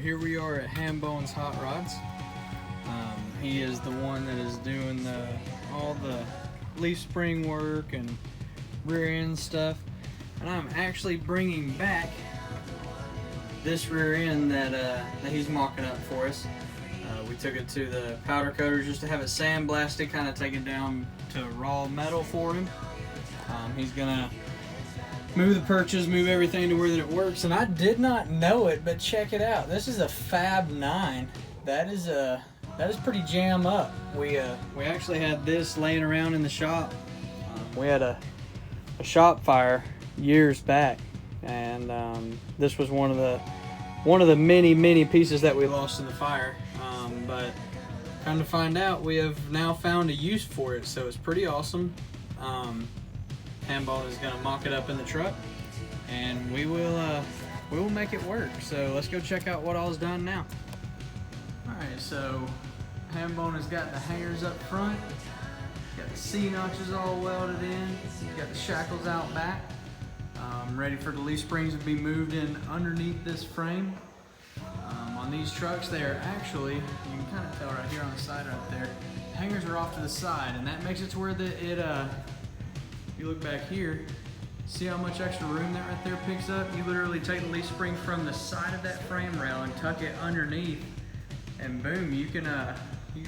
here we are at Hambone's Hot Rods. He is the one that is doing all the leaf spring work and rear end stuff. And I'm actually bringing back this rear end that he's mocking up for us. We took it to the powder coaters just to have it sandblasted, kind of take it down to raw metal for him. He's gonna move the perches, move everything to where that it works. And I did not know it, but check it out. This is a Fab 9. That is pretty jam up. We actually had this laying around in the shop. We had a shop fire years back, and this was one of the many pieces that we lost in the fire. But come to find out, we have now found a use for it, so it's pretty awesome. Hambone is going to mock it up in the truck, and we will make it work. So let's go check out what all is done now. All right, so Hambone has got the hangers up front, got the C notches all welded in, got the shackles out back, ready for the leaf springs to be moved in underneath this frame. On these trucks, they are actually, you can kind of tell right here on the side right there, hangers are off to the side, and that makes it to where if you look back here, see how much extra room that right there picks up? You literally take the leaf spring from the side of that frame rail and tuck it underneath, and boom, you can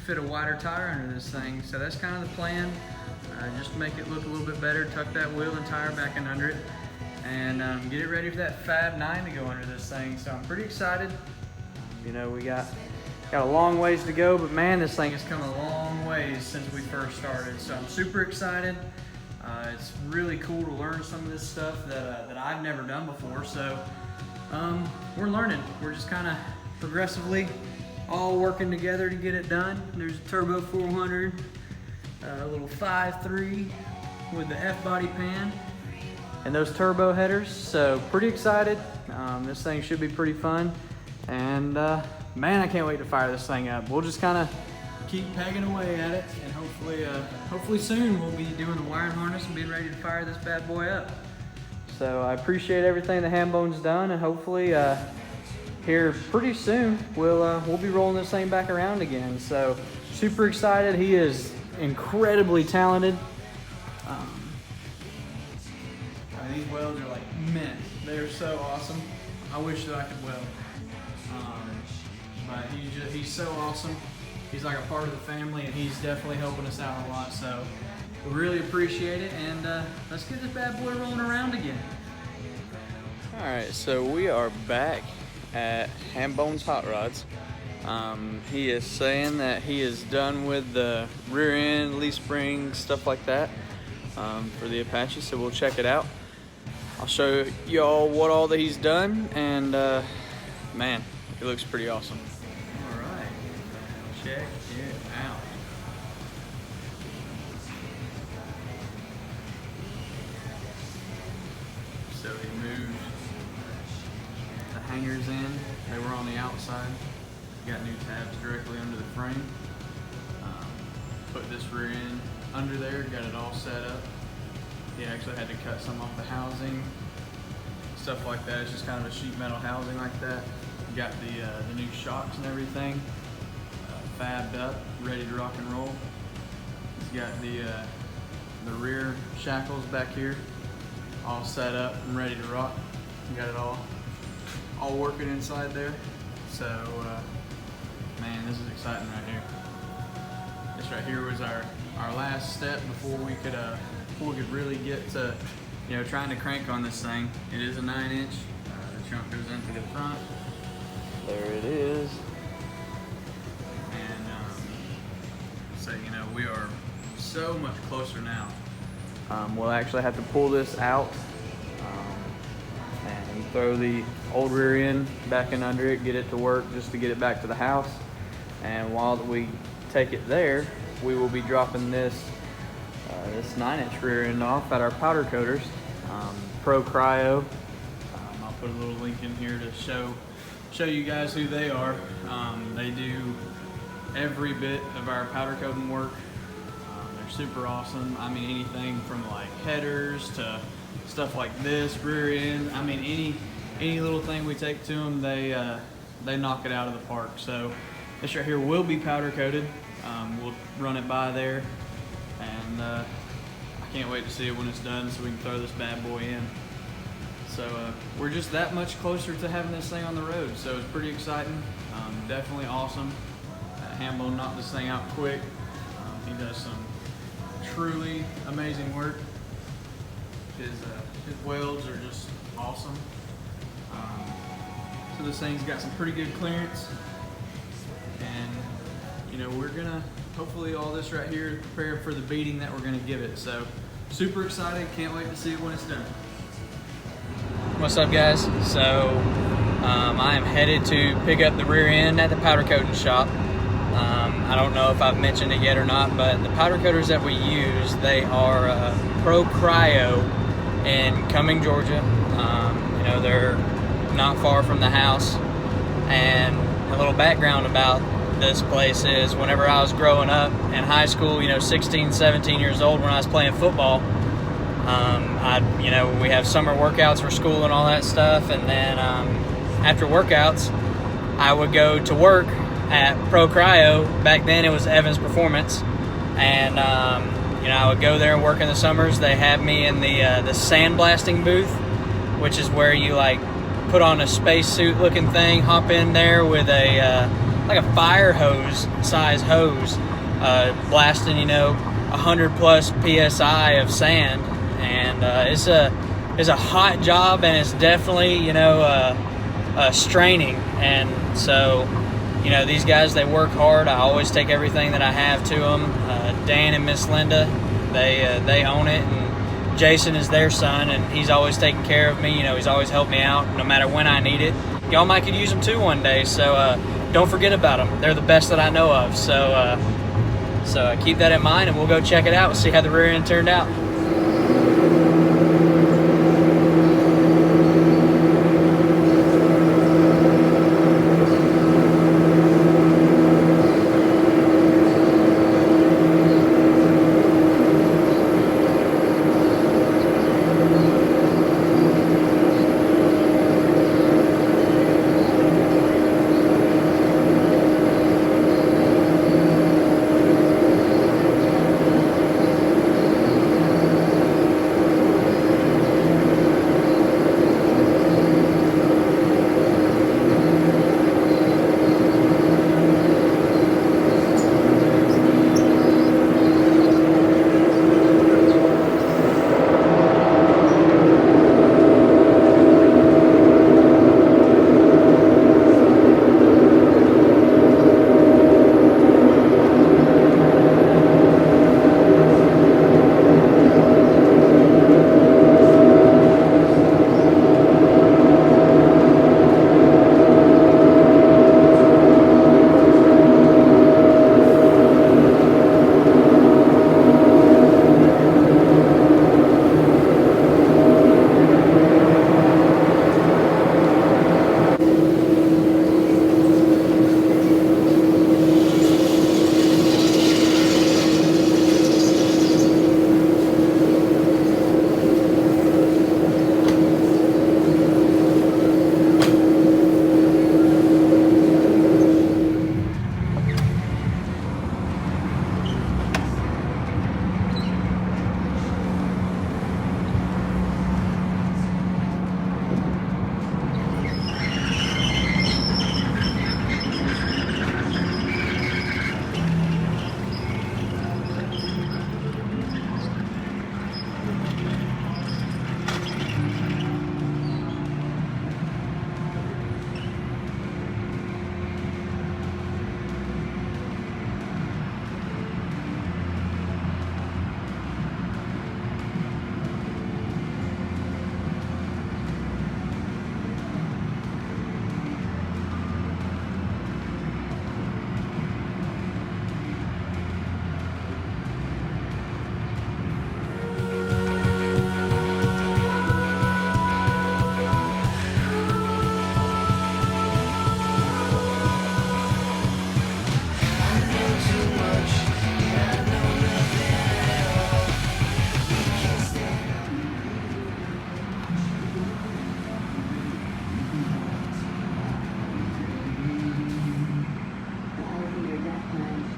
fit a wider tire under this thing. So that's kind of the plan, just to make it look a little bit better. Tuck that wheel and tire back in under it, and get it ready for that Fab 9 to go under this thing. So I'm pretty excited. You know, we got a long ways to go, but man, this thing has come a long ways since we first started. So I'm super excited. It's really cool to learn some of this stuff that I've never done before. So we're learning. We're just kind of progressively all working together to get it done. There's a Turbo 400, a little 5.3 with the F-body pan, and those turbo headers. So pretty excited. This thing should be pretty fun. And man, I can't wait to fire this thing up. We'll just kind of keep pegging away at it, and hopefully soon we'll be doing the wiring harness and being ready to fire this bad boy up. So I appreciate everything that Hambone's done, and hopefully here pretty soon we'll be rolling this thing back around again. So super excited. He is incredibly talented. These welds are like mint. They're so awesome. I wish that I could weld. But he's so awesome. He's like a part of the family, and he's definitely helping us out a lot. So we really appreciate it, and let's get this bad boy rolling around again. All right, so we are back at Hambone's Hot Rods. He is saying that he is done with the rear end, leaf spring, stuff like that for the Apache. So we'll check it out. I'll show y'all what all that he's done, and man, it looks pretty awesome. All right, check it out. So he moved the hangers in. They were on the outside. Got new tabs directly under the frame. Put this rear end under there, got it all set up. He actually had to cut some off the housing, stuff like that. It's just kind of a sheet metal housing like that. Got the new shocks and everything fabbed up, ready to rock and roll. He's got the rear shackles back here, all set up and ready to rock. Got it all working inside there. So man, this is exciting right here. This right here was our last step before we could really get to, trying to crank on this thing. It is a 9-inch. The trunk goes into the front. There it is. And so we are so much closer now. We'll actually have to pull this out and throw the old rear end back in under it, get it to work just to get it back to the house. And while we take it there, we will be dropping this 9-inch rear end off at our powder coaters, Pro Cryo. I'll put a little link in here to show you guys who they are. They do every bit of our powder coating work. They're super awesome. I mean, anything from like headers to stuff like this, rear end. I mean, any little thing we take to them, they they knock it out of the park. So this right here will be powder coated. We'll run it by there, and I can't wait to see it when it's done so we can throw this bad boy in. So we're just that much closer to having this thing on the road, so it's pretty exciting. Definitely awesome. Hambone knocked this thing out quick. He does some truly amazing work. His welds are just awesome. So this thing's got some pretty good clearance, and you know, we're gonna hopefully all this right here prepare for the beating that we're gonna give it. So super excited, can't wait to see it when it's done. What's up, guys? So I am headed to pick up the rear end at the powder coating shop. I don't know if I've mentioned it yet or not, but the powder coaters that we use, they are Pro Cryo in Cumming, Georgia. You know, they're not far from the house. And a little background about this place is whenever I was growing up in high school, you know, 16, 17 years old, when I was playing football, you know, we have summer workouts for school and all that stuff, and then after workouts, I would go to work at Pro Cryo. Back then it was Evans Performance, and you know, I would go there and work in the summers. They had me in the sandblasting booth, which is where you like put on a spacesuit looking thing, hop in there with a like a fire hose size hose, blasting, you know, 100+ psi of sand. And it's a hot job, and it's definitely, you know, straining. And so, you know, these guys, they work hard. I always take everything that I have to them. Dan and Miss Linda, they own it, and Jason is their son, and he's always taking care of me. You know, he's always helped me out no matter when I need it. Y'all might could use them too one day, so don't forget about them. They're the best that I know of. So keep that in mind, and we'll go check it out and see how the rear end turned out.